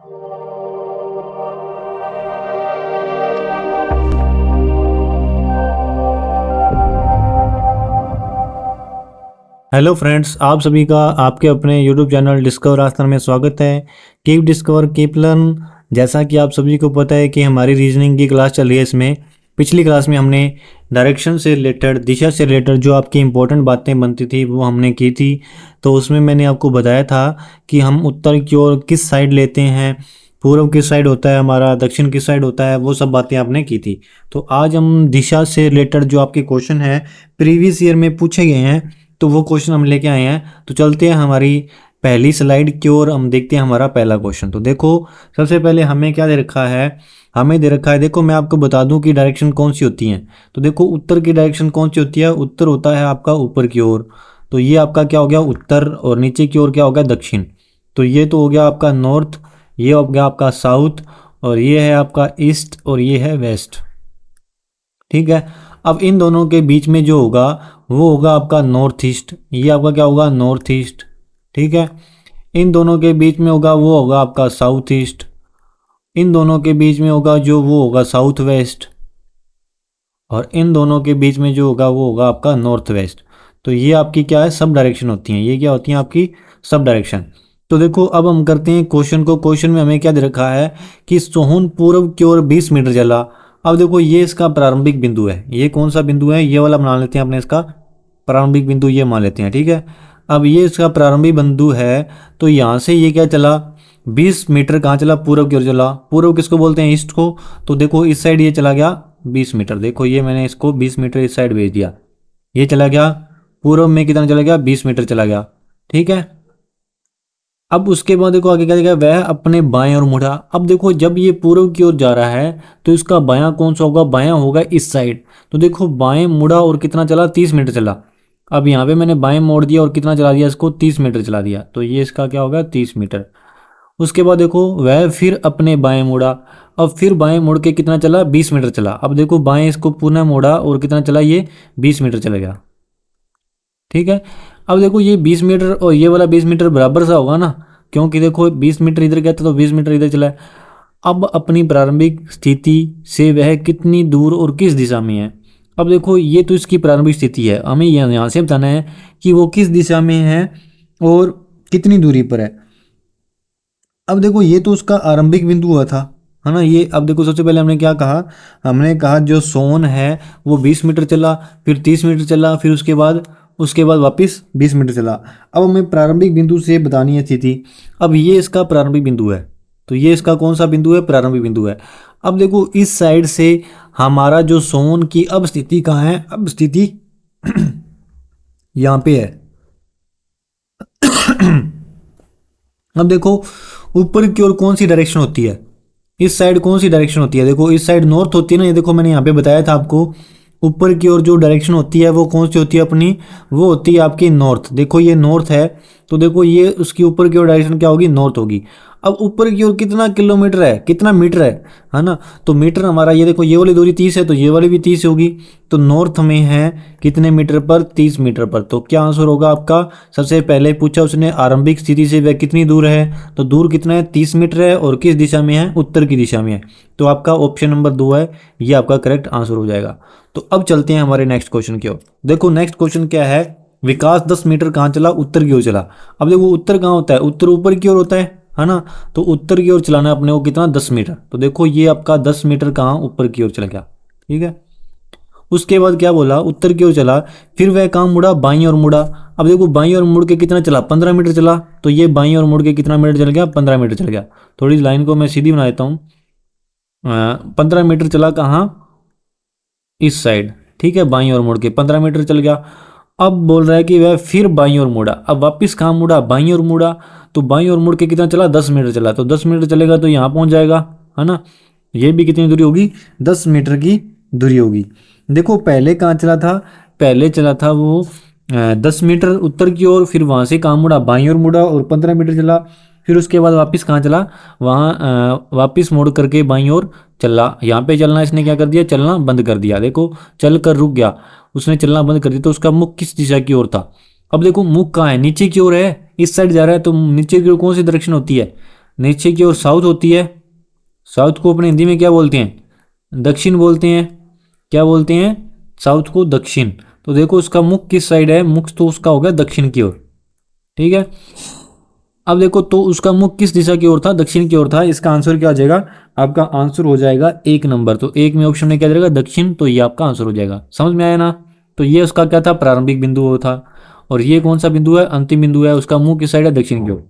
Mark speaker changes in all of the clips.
Speaker 1: Hello friends, आप सभी का आपके अपने यूट्यूब चैनल डिस्कवर आस्थान में स्वागत है। Keep discover keep learn. जैसा कि आप सभी को पता है कि हमारी रीजनिंग की क्लास चल रही है। इसमें पिछली क्लास में हमने डायरेक्शन से रिलेटेड, दिशा से रिलेटेड जो आपकी इंपॉर्टेंट बातें बनती थी वो हमने की थी। तो उसमें मैंने आपको बताया था कि हम उत्तर की ओर किस साइड लेते हैं, पूर्व किस साइड होता है हमारा, दक्षिण किस साइड होता है, वो सब बातें आपने की थी। तो आज हम दिशा से रिलेटेड जो आपके क्वेश्चन है प्रीवियस ईयर में पूछे गए हैं, तो वो क्वेश्चन हम लेके आए हैं। तो चलते हैं हमारी पहली स्लाइड की ओर, हम देखते हैं हमारा पहला क्वेश्चन। तो देखो, सबसे पहले हमें क्या दे रखा है, हमें दे रखा है, देखो मैं आपको बता दूं कि डायरेक्शन कौन सी होती है। तो देखो उत्तर की डायरेक्शन कौन सी होती है, उत्तर होता है आपका ऊपर की ओर। तो ये आपका क्या हो गया उत्तर, और नीचे की ओर क्या हो गया दक्षिण। तो ये तो हो गया आपका नॉर्थ, ये हो गया आपका साउथ, और ये है आपका ईस्ट, और ये है वेस्ट। ठीक है। अब इन दोनों के बीच में जो होगा वो होगा आपका नॉर्थ ईस्ट, ये आपका क्या होगा नॉर्थ ईस्ट। ठीक है। इन दोनों के बीच में होगा वो होगा आपका साउथ ईस्ट, इन दोनों के बीच में होगा जो वो होगा साउथ वेस्ट, और इन दोनों के बीच में जो होगा वो होगा आपका नॉर्थ वेस्ट। तो ये आपकी क्या है, सब डायरेक्शन होती हैं। ये क्या होती हैं आपकी सब डायरेक्शन। तो देखो अब हम करते हैं क्वेश्चन को। क्वेश्चन में हमें क्या दे रखा है कि सोहन पूर्व की ओर 20 मीटर चला। अब देखो ये इसका प्रारंभिक बिंदु है, ये कौन सा बिंदु है, ये वाला मान लेते हैं अपने, इसका प्रारंभिक बिंदु ये मान लेते हैं। ठीक है। अब ये इसका प्रारंभिक बिंदु है, तो यहाँ से ये क्या चला 20 मीटर, कहाँ चला पूर्व की ओर चला। पूर्व किसको बोलते हैं, ईस्ट को। तो देखो इस साइड ये चला गया 20 मीटर, देखो ये मैंने इसको 20 मीटर इस साइड भेज दिया, ये चला गया पूर्व में, कितना चला गया 20 मीटर चला गया। ठीक है। अब उसके बाद देखो आगे क्या देगा, वह अपने बाएं ओर मुड़ा। अब देखो जब ये पूर्व की ओर जा रहा है तो इसका बायां कौन सा होगा, बायां होगा इस साइड। तो देखो बाएं मुड़ा और कितना चला 30 मीटर चला। अब यहाँ पे मैंने बाएं मोड़ दिया और कितना चला दिया इसको 30 मीटर चला दिया, तो ये इसका क्या होगा 30 मीटर। उसके बाद देखो वह फिर अपने बाएं मुड़ा। अब फिर बाएं मुड़ के कितना चला 20 मीटर चला। अब देखो बाएं इसको पुनः मोड़ा और कितना चला ये 20 मीटर चला गया। ठीक है। अब देखो ये 20 मीटर और ये वाला 20 मीटर बराबर सा होगा ना, क्योंकि देखो 20 मीटर इधर गया था तो 20 मीटर इधर चला है। अब अपनी प्रारंभिक स्थिति से वह कितनी दूर और किस दिशा में है। अब देखो ये तो इसकी प्रारंभिक स्थिति है, हमें यहाँ से बताना है कि वो किस दिशा में है और कितनी दूरी पर है। अब देखो ये तो उसका आरंभिक बिंदु हुआ था, है ना ये। अब देखो सबसे पहले हमने क्या कहा, हमने कहा जो सोन है वो 20 मीटर चला, फिर 30 मीटर चला, फिर उसके बाद वापस 20 मीटर चला। अब हमें प्रारंभिक बिंदु से बतानी है स्थिति। अब ये इसका प्रारंभिक बिंदु है, तो ये इसका कौन सा बिंदु है, प्रारंभिक बिंदु है। अब देखो इस साइड से हमारा जो सोन की अब स्थिति कहाँ है, अब स्थिति यहाँ पे है। अब देखो ऊपर की ओर कौन सी डायरेक्शन होती है, इस साइड कौन सी डायरेक्शन होती है, देखो इस साइड नॉर्थ होती है ना। ये देखो मैंने यहाँ पे बताया था आपको, ऊपर की ओर जो डायरेक्शन होती है वो कौन सी होती है अपनी, वो होती है आपकी नॉर्थ। देखो ये नॉर्थ है, तो देखो ये उसकी ऊपर की ओर डायरेक्शन क्या होगी, नॉर्थ होगी। अब ऊपर की ओर कितना किलोमीटर है, कितना मीटर है ना। तो मीटर हमारा ये देखो, ये वाली दूरी 30 है तो ये वाली भी 30 होगी। तो नॉर्थ में है कितने मीटर पर, 30 मीटर पर। तो क्या आंसर होगा आपका, सबसे पहले पूछा उसने आरंभिक स्थिति से वह कितनी दूर है, तो दूर कितना है 30 मीटर है, और किस दिशा में है, उत्तर की दिशा में है। तो आपका ऑप्शन नंबर 2 है, ये आपका करेक्ट आंसर हो जाएगा। तो अब चलते हैं हमारे नेक्स्ट क्वेश्चन की ओर। देखो नेक्स्ट क्वेश्चन क्या है, विकास 10 मीटर कहाँ चला, उत्तर की ओर चला। अब देखो उत्तर कहाँ होता है, उत्तर ऊपर की ओर होता है ना। तो उत्तर की ओर चलाना है अपने को कितना 10 मीटर। तो देखो ये आपका 10 मीटर कहाँ ऊपर की ओर चला गया। ठीक है। उसके बाद क्या बोला, उत्तर की ओर चला, फिर वह कहाँ मुड़ा, बाईं ओर मुड़ा। अब देखो बाईं ओर मुड़ के कितना चला, 15 मीटर चला। तो ये बाईं ओर मुड़ के कितना मीटर चल गया, 15 मीटर चल गया। थोड़ी लाइन को मैं सीधी बना देता हूँ। 15 मीटर चला कहाँ, इस साइड। ठीक है, बाईं ओर मुड़ के 15 मीटर चल गया। अब बोल रहा है कि वह फिर बाईं ओर मुड़ा। अब वापस कहाँ मुड़ा, बाईं ओर मुड़ा। तो बाईं ओर मुड़ के कितना चला, 10 मीटर चला। तो 10 मीटर चलेगा तो यहाँ पहुँच जाएगा, है ना। ये भी कितनी दूरी होगी, 10 मीटर की दूरी होगी। देखो पहले कहाँ चला था, पहले चला था वो 10 मीटर उत्तर की ओर, फिर वहाँ से कहाँ मुड़ा, बाईं ओर मुड़ा और 15 मीटर चला। फिर उसके बाद वापस कहाँ चला, वहाँ वापस मोड़ करके बाईं ओर चला। यहाँ पे चलना इसने क्या कर दिया, चलना बंद कर दिया। देखो चल कर रुक गया, उसने चलना बंद कर दिया। तो उसका मुख किस दिशा की ओर था। अब देखो मुख कहाँ है, नीचे की ओर है, इस साइड जा रहा है। तो नीचे की ओर कौन सी डायरेक्शन होती है, नीचे की ओर साउथ होती है। साउथ को अपने हिंदी में क्या बोलते हैं? दक्षिण बोलते हैं। क्या बोलते हैं? साउथ को दक्षिण। तो देखो उसका मुख किस साइड है? मुख तो उसका हो गया दक्षिण की ओर। ठीक है, अब देखो तो उसका मुख किस दिशा की ओर था? दक्षिण की ओर था। इसका आंसर क्या हो जाएगा? आपका आंसर हो जाएगा 1 नंबर। तो 1 में ऑप्शन में क्या जाएगा? दक्षिण। तो ये आपका आंसर हो जाएगा। समझ में आया ना? तो ये उसका क्या था? प्रारंभिक बिंदु वो था। और ये कौन सा बिंदु है? अंतिम बिंदु है। उसका मुंह किस साइड है? दक्षिण की ओर।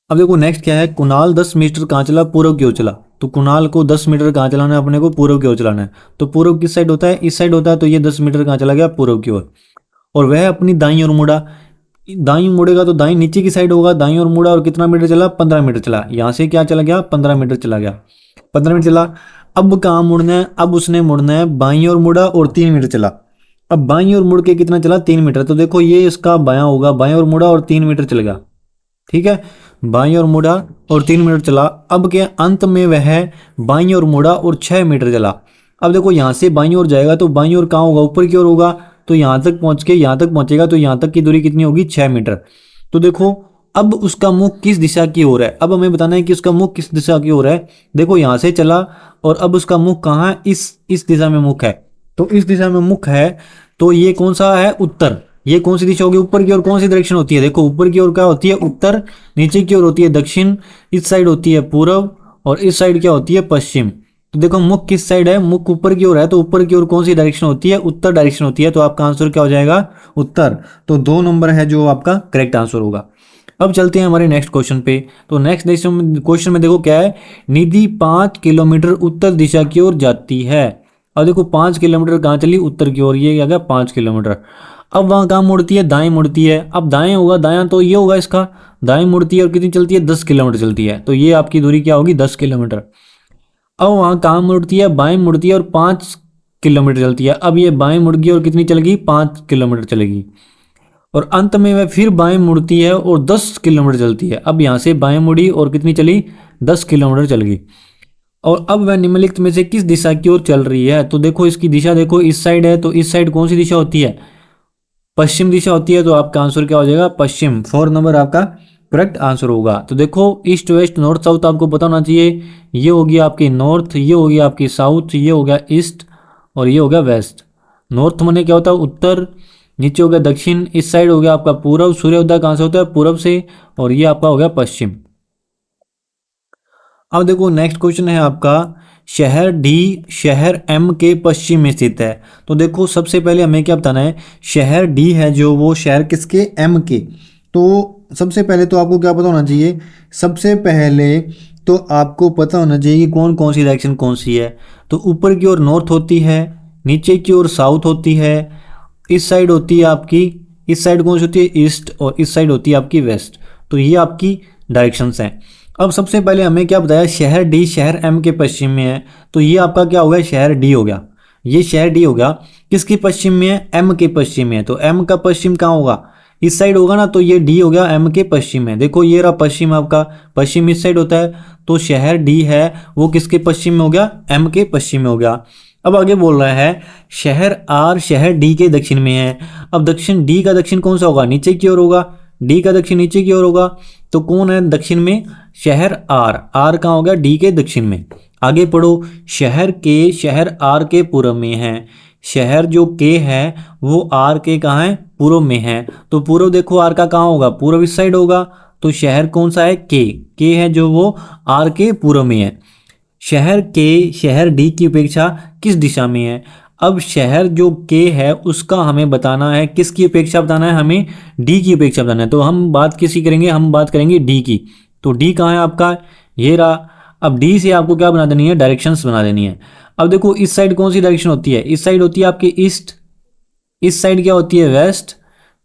Speaker 1: अब देखो नेक्स्ट क्या है? कुणाल 10 मीटर कहाँ चला? पूर्व की ओर चला। तो कुणाल को 10 मीटर कहाँ चलाना है? अपने को पूर्व की ओर चलाना है। तो पूर्व किस साइड होता है? इस साइड होता है। तो ये 10 मीटर कहाँ चला गया? पूर्व की ओर। और वह अपनी दाईं ओर मुड़ा। दाईं मुड़ेगा तो दाईं नीचे की साइड होगा। दाईं ओर मुड़ा और कितना मीटर चला? 15 मीटर चला। यहाँ से क्या चला गया? 15 मीटर चला गया। 15 मीटर चला। अब कहाँ मुड़ना है? अब उसने मुड़ना है बाईं ओर मुड़ा और 3 मीटर चला। अब बाईं ओर मुड़ के कितना चला? 3 मीटर। तो देखो ये इसका बायां होगा। बाईं ओर मुड़ा और 3 मीटर चल गया। ठीक है, बाईं ओर मुड़ा और 3 मीटर चला। अब के अंत में वह बाईं ओर मुड़ा और 6 मीटर चला। अब देखो यहाँ से बाईं ओर जाएगा तो बाईं ओर कहाँ होगा? ऊपर की ओर होगा। तो यहाँ तक पहुँच के यहाँ तक पहुँचेगा तो यहाँ तक की दूरी कितनी होगी? 6 मीटर। तो देखो अब उसका मुख किस दिशा की ओर है? अब हमें बताना है कि उसका मुख किस दिशा की ओर है। देखो यहाँ से चला और अब उसका मुख कहाँ है? इस दिशा में मुख है। तो इस दिशा में मुख है। तो ये कौन सा है? उत्तर। ये कौन सी दिशा होगी? ऊपर की ओर कौन सी डायरेक्शन होती है? देखो ऊपर की ओर क्या होती है? उत्तर। नीचे की ओर होती है दक्षिण। इस साइड होती है पूर्व और इस साइड क्या होती है? पश्चिम। तो देखो मुख किस साइड है? मुख ऊपर की ओर है। तो ऊपर की ओर कौन सी डायरेक्शन होती है? उत्तर डायरेक्शन होती है। तो आपका आंसर क्या हो जाएगा? उत्तर। तो 2 नंबर है जो आपका करेक्ट आंसर होगा। अब चलते हैं हमारे नेक्स्ट क्वेश्चन पे। तो नेक्स्ट क्वेश्चन में देखो क्या है? निधि 5 किलोमीटर उत्तर दिशा की ओर जाती है। अब देखो 5 किलोमीटर कहाँ चली? उत्तर की ओर। ये आ गया 5 किलोमीटर। अब वहाँ कहाँ मुड़ती है? दाएं मुड़ती है। अब दाएं होगा, दायां तो ये होगा इसका। दाएं मुड़ती है और कितनी चलती है? 10 किलोमीटर चलती है। तो ये आपकी दूरी क्या होगी? 10 किलोमीटर। अब वहाँ कहाँ मुड़ती है? बाएं मुड़ती है और 5 किलोमीटर चलती है। अब ये बाएं मुड़ गई और कितनी चलेगी? 5 किलोमीटर चलेगी। और अंत में वह फिर बाएं मुड़ती है और 10 किलोमीटर चलती है। अब यहाँ से बाएं मुड़ी और कितनी चली? 10 किलोमीटर चल गई। और अब वह निम्नलिखित में से किस दिशा की ओर चल रही है? तो देखो इसकी दिशा देखो इस साइड है। तो इस साइड कौन सी दिशा होती है? पश्चिम दिशा होती है। तो आपका आंसर क्या हो जाएगा? पश्चिम। 4 नंबर आपका करेक्ट आंसर होगा। तो देखो ईस्ट वेस्ट नॉर्थ साउथ आपको पता होना चाहिए। ये होगी आपकी नॉर्थ, ये होगी आपकी साउथ, ये हो गया ईस्ट और ये हो गया वेस्ट। नॉर्थ माने क्या होता है? उत्तर। नीचे हो गया दक्षिण। इस साइड हो गया आपका पूर्व। सूर्योदय कहाँ से होता है? पूर्व से। और ये आपका हो गया पश्चिम। अब देखो नेक्स्ट क्वेश्चन है आपका, शहर डी शहर एम के पश्चिम में स्थित है। तो देखो सबसे पहले हमें क्या बताना है? शहर डी है जो वो शहर किसके? एम के। तो सबसे पहले तो आपको क्या पता होना चाहिए? सबसे पहले तो आपको पता होना चाहिए कि कौन कौन सी डायरेक्शन कौन सी है। तो ऊपर की ओर नॉर्थ होती है, नीचे की ओर साउथ होती है, इस साइड होती है आपकी, इस साइड कौन सी होती है? ईस्ट। और इस साइड होती है आपकी वेस्ट। तो ये आपकी डायरेक्शंस हैं। अब सबसे पहले हमें क्या बताया? शहर डी शहर एम के पश्चिम में है। तो ये आपका क्या हो गया? शहर डी हो गया। ये शहर डी हो गया। किसके पश्चिम में है? एम के पश्चिम में है। तो एम का पश्चिम कहाँ होगा? इस साइड होगा ना। तो ये डी हो गया एम के पश्चिम में। देखो ये रहा पश्चिम आपका। पश्चिम इस साइड होता है। तो शहर डी है वो किसके पश्चिम में हो गया? एम के पश्चिम में हो गया। अब आगे बोल रहा है शहर आर शहर डी के दक्षिण में है। अब दक्षिण डी का दक्षिण कौन सा होगा? नीचे की ओर होगा। डी का दक्षिण नीचे की ओर होगा। तो कौन है दक्षिण में? शहर आर। आर कहाँ हो गया? डी के दक्षिण में। आगे पढ़ो, शहर आर के पूर्व में है। शहर जो के है वो आर के कहाँ है? पूर्व में है। तो पूर्व देखो आर का कहाँ होगा? पूर्व इस साइड होगा। तो शहर कौन सा है? के है जो वो आर के पूर्व में है। शहर के शहर डी की अपेक्षा किस दिशा में है? अब शहर जो के है उसका हमें बताना है। किसकी अपेक्षा बताना है? हमें डी की अपेक्षा बताना है। तो हम बात किसी करेंगे? हम बात करेंगे डी की। तो डी कहाँ है आपका? ये रहा। अब डी से आपको क्या बना देनी है? डायरेक्शंस बना देनी है। अब देखो इस साइड कौन सी डायरेक्शन होती है? इस साइड होती है आपकी ईस्ट। इस साइड क्या होती है? वेस्ट।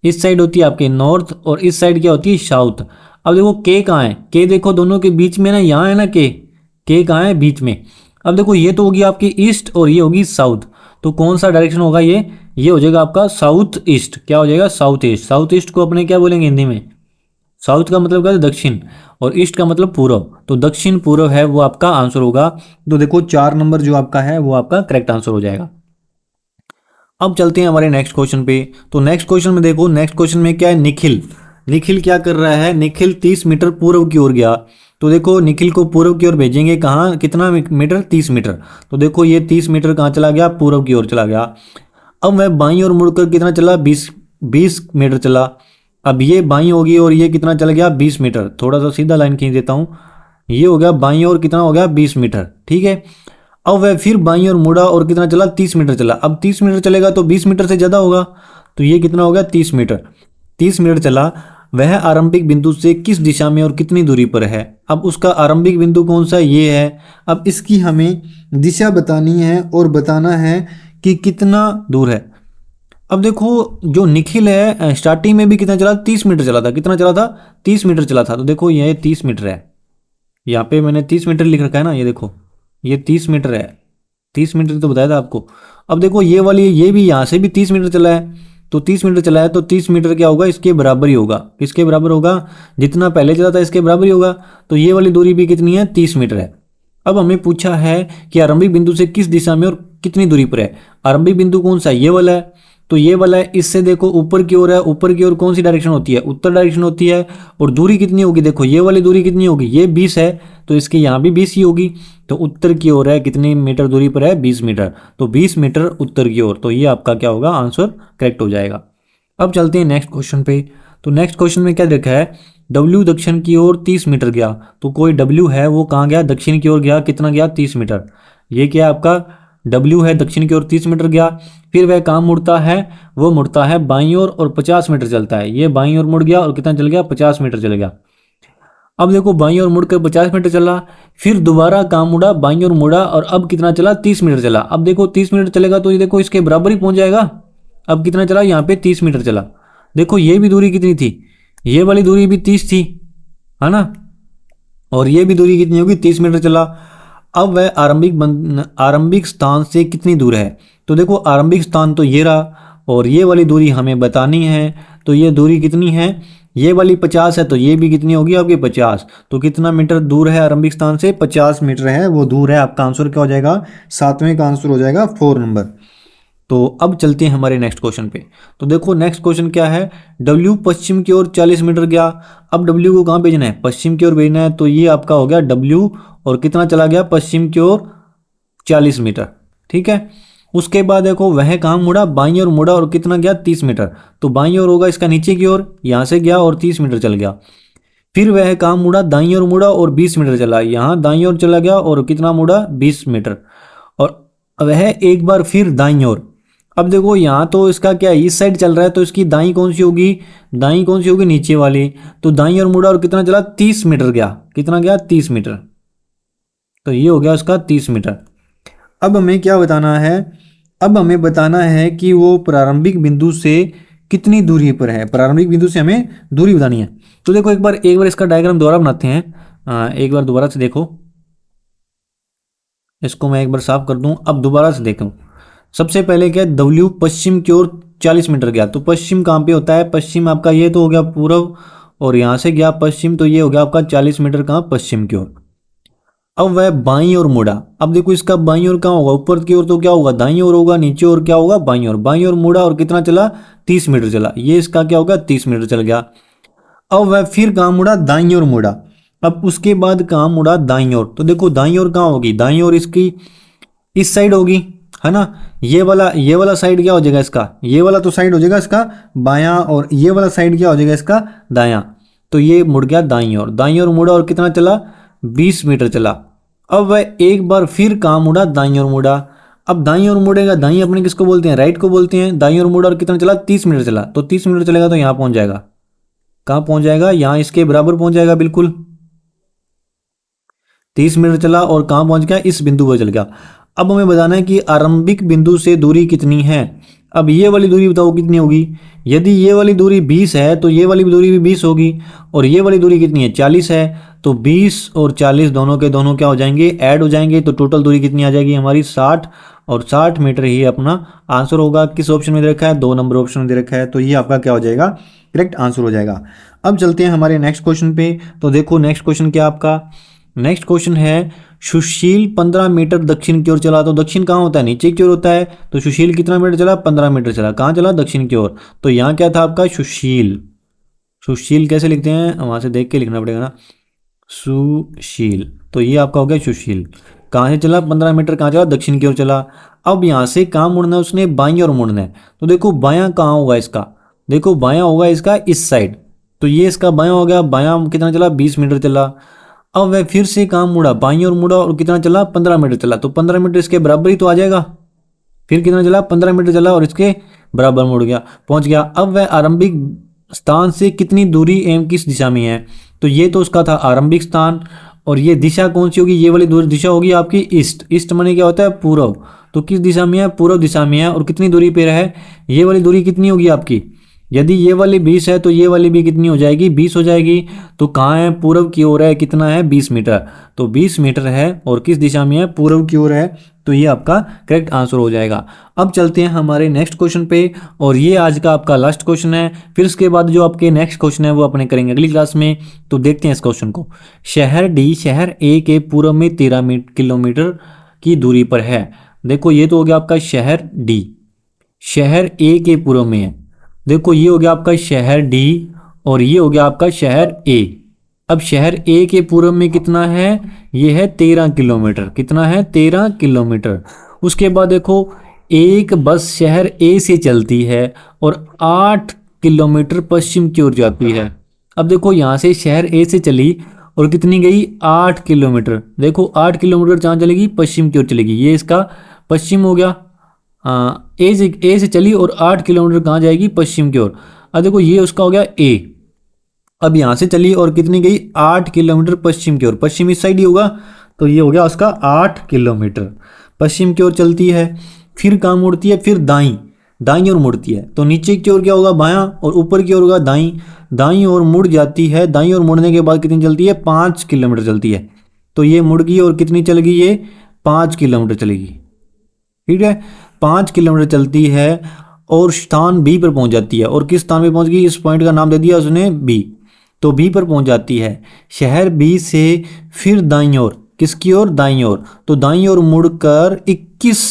Speaker 1: इस साइड होती है आपकी नॉर्थ और इस साइड क्या होती है? साउथ। अब देखो के कहाँ है? के देखो दोनों के बीच में ना, यहाँ है ना के कहाँ है? बीच में। अब देखो ये तो होगी आपकी ईस्ट और ये होगी साउथ। तो कौन सा डायरेक्शन होगा? ये हो जाएगा आपका साउथ ईस्ट। क्या हो जाएगा? South east. साउथ ईस्ट को अपने क्या बोलेंगे हिंदी में? साउथ का मतलब क्या है? दक्षिण। और ईस्ट का मतलब पूर्व। तो दक्षिण पूर्व है वो आपका आंसर होगा। तो देखो 4 नंबर जो आपका है वो आपका करेक्ट आंसर हो जाएगा। अब चलते हैं हमारे नेक्स्ट क्वेश्चन पे। तो नेक्स्ट क्वेश्चन में देखो, नेक्स्ट क्वेश्चन में क्या है? निखिल निखिल क्या कर रहा है, निखिल 30 मीटर पूर्व की ओर गया। तो देखो निखिल को पूर्व की ओर भेजेंगे, कहाँ, कितना मीटर, 30 मीटर। तो देखो ये 30 मीटर कहाँ चला गया, पूर्व की ओर चला गया। अब वह बाईं ओर मुड़कर कितना चला, 20 मीटर चला। अब ये बाईं होगी और ये कितना चल गया, 20 मीटर। थोड़ा सा सीधा लाइन खींच देता हूँ, ये हो गया बाईं ओर कितना हो गया, 20 मीटर, ठीक है। अब वह फिर बाईं ओर मुड़ा और कितना चला, 30 मीटर चला। अब 30 मीटर चलेगा तो 20 मीटर से ज़्यादा होगा, तो ये कितना हो गया, 30 मीटर। 30 मिनट चला। वह आरंभिक बिंदु से किस दिशा में और कितनी दूरी पर है। अब उसका आरंभिक बिंदु कौन सा, ये है। अब इसकी हमें दिशा बतानी है और बताना है कि कितना दूर है। अब देखो जो निखिल है स्टार्टिंग में भी कितना चला, 30 मीटर चला था। कितना चला था, 30 मीटर चला था। तो देखो ये 30 मीटर है, यहाँ पे मैंने 30 मीटर लिख रखा है ना, ये देखो ये 30 मीटर है। 30 मीटर तो बताया था आपको। अब देखो ये वाली, ये भी यहाँ से भी 30 मीटर चला है। तो 30 मीटर चला है तो 30 मीटर क्या होगा, इसके बराबर ही होगा। किसके बराबर होगा, जितना पहले चला था इसके बराबर ही होगा। तो ये वाली दूरी भी कितनी है, 30 मीटर है। अब हमें पूछा है कि आरंभिक बिंदु से किस दिशा में और कितनी दूरी पर है। आरंभिक बिंदु कौन सा है, ये वाला है। तो ये वाला है, इससे देखो ऊपर की ओर है। ऊपर की ओर कौन सी डायरेक्शन होती है, उत्तर डायरेक्शन होती है। और दूरी कितनी होगी, देखो ये वाली दूरी कितनी होगी, ये 20 है, तो इसके यहाँ भी 20 ही होगी। तो उत्तर की ओर है, कितनी मीटर दूरी पर है, 20 मीटर। तो 20 मीटर उत्तर की ओर। तो ये आपका क्या होगा, आंसर करेक्ट हो जाएगा। अब चलते हैं नेक्स्ट क्वेश्चन पे। तो नेक्स्ट क्वेश्चन में क्या देखा है, W दक्षिण की ओर 30 मीटर गया। तो कोई W है वो कहाँ गया, दक्षिण की ओर गया। कितना गया, 30 मीटर। ये क्या है आपका W है, दक्षिण की ओर 30 मीटर गया। फिर वह कहाँ मुड़ता है, वो मुड़ता है बाईं ओर और 50 मीटर चलता है। ये बाईं ओर मुड़ गया और कितना चल गया, 50 मीटर चल गया। अब देखो बाईं ओर मुड़कर 50 मीटर चला। फिर दोबारा कहाँ मुड़ा, बाईं ओर मुड़ा और अब कितना चला, 30 मीटर चला। अब देखो 30 मीटर चलेगा तो ये देखो इसके बराबर ही पहुंच जाएगा। अब कितना चला, यहाँ पे 30 मीटर चला। देखो ये भी दूरी कितनी थी, ये वाली दूरी भी 30 थी, है ना। और ये भी दूरी कितनी होगी, 30 मीटर चला। अब वह आरंभिक स्थान से कितनी दूर है। तो देखो आरंभिक स्थान तो ये रहा और ये वाली दूरी हमें बतानी है। तो ये दूरी कितनी है, ये वाली 50 है, तो ये भी कितनी होगी आपकी 50। तो कितना मीटर दूर है आरंभिक स्थान से, 50 मीटर है वो दूर है। आपका आंसर क्या हो जाएगा, 7वें का आंसर हो जाएगा 4 नंबर। तो अब चलते हैं हमारे नेक्स्ट क्वेश्चन पे। तो देखो नेक्स्ट क्वेश्चन क्या है, W पश्चिम की ओर 40 मीटर गया। अब W को कहाँ भेजना है, पश्चिम की ओर भेजना है। तो ये आपका हो गया W और कितना चला गया, पश्चिम की ओर 40 मीटर, ठीक है। उसके बाद देखो वह कहाँ मुड़ा, बाईं ओर मुड़ा और कितना गया, 30 मीटर। तो बाईं ओर होगा इसका नीचे की ओर, यहाँ से गया और 30 मीटर चल गया। फिर वह कहाँ मुड़ा, दाईं ओर मुड़ा और 20 मीटर चला। यहाँ दाईं ओर चला गया और कितना मुड़ा, 20 मीटर। और वह एक बार फिर दाईं ओर। अब देखो यहाँ तो इसका क्या है, इस साइड चल रहा है, तो इसकी दाईं कौन सी होगी, दाईं कौन सी होगी, नीचे वाली। तो दाईं ओर मुड़ा और कितना चला, 30 मीटर गया। कितना गया, 30 मीटर। तो ये हो गया उसका 30 मीटर। अब हमें क्या बताना है, अब हमें बताना है कि वो प्रारंभिक बिंदु से कितनी दूरी पर है। प्रारंभिक बिंदु से हमें दूरी बतानी है। तो देखो एक बार इसका डायग्राम दोबारा बनाते हैं। एक बार दोबारा से देखो, इसको मैं एक बार साफ कर दूं, अब दोबारा से देखो। सबसे पहले क्या, W पश्चिम की ओर 40 मीटर गया। तो पश्चिम कहाँ पे होता है, पश्चिम आपका ये तो हो गया पूर्व और यहाँ से गया पश्चिम, तो ये हो गया आपका 40 मीटर कहाँ, पश्चिम की ओर। अब वह बाईं ओर मुड़ा। अब देखो इसका बाईं ओर कहाँ होगा, ऊपर की ओर तो क्या होगा, दाईं ओर होगा, नीचे ओर क्या होगा, बाईं ओर। बाईं ओर मुड़ा और कितना चला, 30 मीटर चला। ये इसका क्या होगा, 30 मीटर चल गया। अब वह फिर कहाँ मुड़ा, दाईं ओर मुड़ा। अब उसके बाद कहाँ मुड़ा, दाईं ओर। तो देखो दाईं ओर कहाँ होगी, दाईं ओर इसकी इस साइड होगी, है ना। ये वाला साइड क्या हो जाएगा इसका, ये वाला तो साइड हो जाएगा इसका बायां और ये वाला साइड क्या हो जाएगा इसका दायां। तो ये मुड़ गया दाईं ओर। दाईं ओर मुड़ा और कितना चला, 20 मीटर चला। अब वह एक बार फिर कहाँ मुड़ा, दाईं ओर मुड़ा। अब दाईं ओर मुड़ेगा, दाईं अपने किसको बोलते हैं, राइट को बोलते हैं। दाईं ओर मुड़ा और कितना चला, 30 मीटर चला। तो 30 मीटर चलेगा तो यहाँ पहुंच जाएगा, कहाँ पहुंच जाएगा, यहाँ इसके बराबर पहुंच जाएगा बिल्कुल। 30 मीटर चला और कहाँ पहुंच गया, इस बिंदु पर चल गया। अब हमें बताना है कि आरंभिक बिंदु से दूरी कितनी है। अब ये वाली दूरी बताओ कितनी होगी। यदि ये वाली दूरी 20 है तो ये वाली दूरी भी 20 होगी। और ये वाली दूरी कितनी है, 40 है। तो 20 और 40 दोनों के दोनों क्या हो जाएंगे, ऐड हो जाएंगे। तो टोटल दूरी कितनी आ जाएगी हमारी, 60। और 60 मीटर ही अपना आंसर होगा। किस ऑप्शन में दे रखा है, 2 नंबर ऑप्शन में दे रखा है। तो ये आपका क्या हो जाएगा, करेक्ट आंसर हो जाएगा। अब चलते हैं हमारे नेक्स्ट क्वेश्चन पे। तो देखो नेक्स्ट क्वेश्चन क्या आपका, नेक्स्ट क्वेश्चन है, सुशील 15 मीटर दक्षिण की ओर चला। तो दक्षिण कहाँ होता है, नीचे की ओर होता है। तो सुशील कितना मीटर चला, 15 मीटर चला। कहाँ चला, दक्षिण की ओर। तो यहाँ क्या था आपका, सुशील। सुशील कैसे लिखते हैं, वहाँ से देख के लिखना पड़ेगा ना, सुशील। तो ये आपका हो गया सुशील। कहाँ से चला, 15 मीटर कहाँ चला, दक्षिण की ओर चला। अब यहाँ से कहाँ मुड़ना है उसने, बाईं ओर मुड़ना है। तो देखो बायां कहाँ होगा इसका, देखो बायां होगा इसका इस साइड। तो ये इसका बायां हो गया, बायां कितना चला, 20 मीटर चला। अब वह फिर से कहाँ मुड़ा, बाईं ओर मुड़ा और कितना चला, 15 मीटर चला। तो 15 मीटर इसके बराबर ही तो आ जाएगा। फिर कितना चला, 15 मीटर चला और इसके बराबर मुड़ गया, पहुंच गया। अब वह आरंभिक स्थान से कितनी दूरी एवं किस दिशा में है। तो ये तो उसका था आरंभिक स्थान, और ये दिशा कौन सी होगी, ये वाली दूरी दिशा होगी आपकी ईस्ट। ईस्ट माने क्या होता है, पूर्व। तो किस दिशा में है, पूर्व दिशा में है। और कितनी दूरी पे है, ये वाली दूरी कितनी होगी आपकी, यदि ये वाली 20 है तो ये वाली भी कितनी हो जाएगी, 20 हो जाएगी। तो कहाँ है, पूर्व की ओर है, कितना है, 20 मीटर। तो 20 मीटर है और किस दिशा में है, पूर्व की ओर है। तो ये आपका करेक्ट आंसर हो जाएगा। अब चलते हैं हमारे नेक्स्ट क्वेश्चन पे, और ये आज का आपका लास्ट क्वेश्चन है। फिर उसके बाद जो आपके नेक्स्ट क्वेश्चन है वो अपने करेंगे अगली क्लास में। तो देखते हैं इस क्वेश्चन को। शहर डी शहर ए के पूर्व में 13 किलोमीटर की दूरी पर है। देखो ये तो हो गया आपका शहर डी, शहर ए के पूर्व में है। देखो ये हो गया आपका शहर डी और ये हो गया आपका शहर ए। अब शहर ए के पूर्व में कितना है, ये है 13 किलोमीटर। कितना है, 13 किलोमीटर। उसके बाद देखो एक बस शहर ए से चलती है और 8 किलोमीटर पश्चिम की ओर जाती है। अब देखो यहाँ से शहर ए से चली और कितनी गई, 8 किलोमीटर। देखो 8 किलोमीटर जहाँ चलेगी, पश्चिम की ओर चलेगी। ये इसका पश्चिम हो गया। ए से चली और 8 किलोमीटर कहाँ जाएगी, पश्चिम की ओर। अब देखो ये उसका हो गया ए। अब यहाँ से चली और कितनी गई, 8 किलोमीटर पश्चिम की ओर। पश्चिम इस साइड ही होगा। तो ये हो गया उसका 8 किलोमीटर पश्चिम की ओर चलती है। फिर कहाँ मुड़ती है, फिर दाईं दाईं ओर मुड़ती है। तो नीचे की ओर क्या होगा, बायां, और ऊपर की ओर होगा दाईं। दाईं ओर मुड़ जाती है। दाईं ओर मुड़ने के बाद कितनी चलती है, 5 किलोमीटर चलती है। तो ये मुड़ गई और कितनी चल गई, ये 5 किलोमीटर चलेगी। ठीक है, 5 किलोमीटर चलती है और स्थान बी पर पहुंच जाती है। और किस स्थान पे पहुंच गई, इस पॉइंट का नाम दे दिया उसने बी। तो बी पर पहुंच जाती है। शहर बी से फिर दाईं ओर, किसकी ओर, दाईं ओर। तो दाईं ओर मुड़कर 21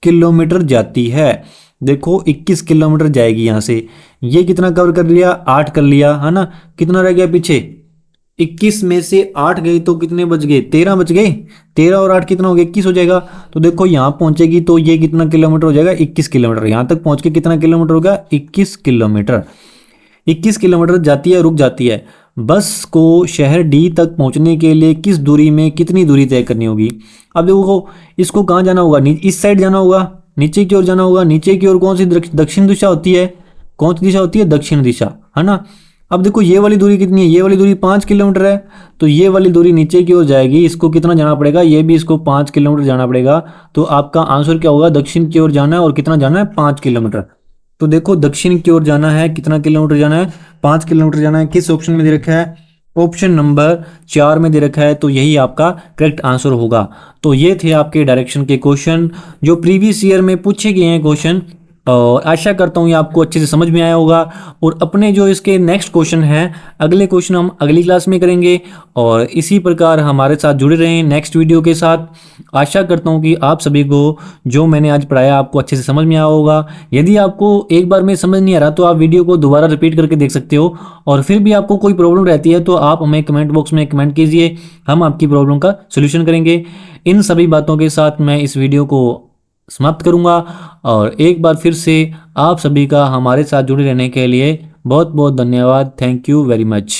Speaker 1: किलोमीटर जाती है। देखो 21 किलोमीटर जाएगी यहाँ से। ये कितना कवर कर लिया, 8 कर लिया है ना। कितना रह गया पीछे, 21 में से 8 गई तो कितने बच गए, 13 बच गए। 13 और 8 कितना हो गया, 21 हो जाएगा। तो देखो यहाँ पहुंचेगी तो ये कितना किलोमीटर हो जाएगा, 21 किलोमीटर। यहाँ तक पहुंच के कितना किलोमीटर होगा, 21 किलोमीटर। 21 किलोमीटर जाती है, रुक जाती है। बस को शहर डी तक पहुंचने के लिए किस दूरी में कितनी दूरी तय करनी होगी। अब देखो इसको कहाँ जाना होगा, इस साइड जाना होगा, नीचे की ओर जाना होगा। नीचे की ओर कौन सी दक्षिण दिशा होती है, कौन सी दिशा होती है, दक्षिण दिशा, है ना। अब देखो ये वाली दूरी कितनी है, ये वाली दूरी 5 किलोमीटर है। तो ये वाली दूरी नीचे की ओर जाएगी, इसको कितना जाना पड़ेगा, ये भी इसको 5 किलोमीटर जाना पड़ेगा। तो आपका आंसर क्या होगा, दक्षिण की ओर जाना है। और कितना जाना है, 5 किलोमीटर। तो देखो दक्षिण की ओर जाना है, कितना किलोमीटर जाना है, 5 किलोमीटर जाना है। किस ऑप्शन में दे रखा है, ऑप्शन नंबर 4 में दे रखा है। तो यही आपका करेक्ट आंसर होगा। तो ये थे आपके डायरेक्शन के क्वेश्चन जो प्रीवियस ईयर में पूछे गए हैं क्वेश्चन। और आशा करता हूँ ये आपको अच्छे से समझ में आया होगा। और अपने जो इसके नेक्स्ट क्वेश्चन हैं, अगले क्वेश्चन हम अगली क्लास में करेंगे। और इसी प्रकार हमारे साथ जुड़े रहें नेक्स्ट वीडियो के साथ। आशा करता हूँ कि आप सभी को जो मैंने आज पढ़ाया आपको अच्छे से समझ में आया होगा। यदि आपको एक बार में समझ नहीं आ रहा तो आप वीडियो को दोबारा रिपीट करके देख सकते हो। और फिर भी आपको कोई प्रॉब्लम रहती है तो आप हमें कमेंट बॉक्स में कमेंट कीजिए, हम आपकी प्रॉब्लम का सोल्यूशन करेंगे। इन सभी बातों के साथ मैं इस वीडियो को समाप्त करूंगा। और एक बार फिर से आप सभी का हमारे साथ जुड़े रहने के लिए बहुत बहुत धन्यवाद। Thank you very much.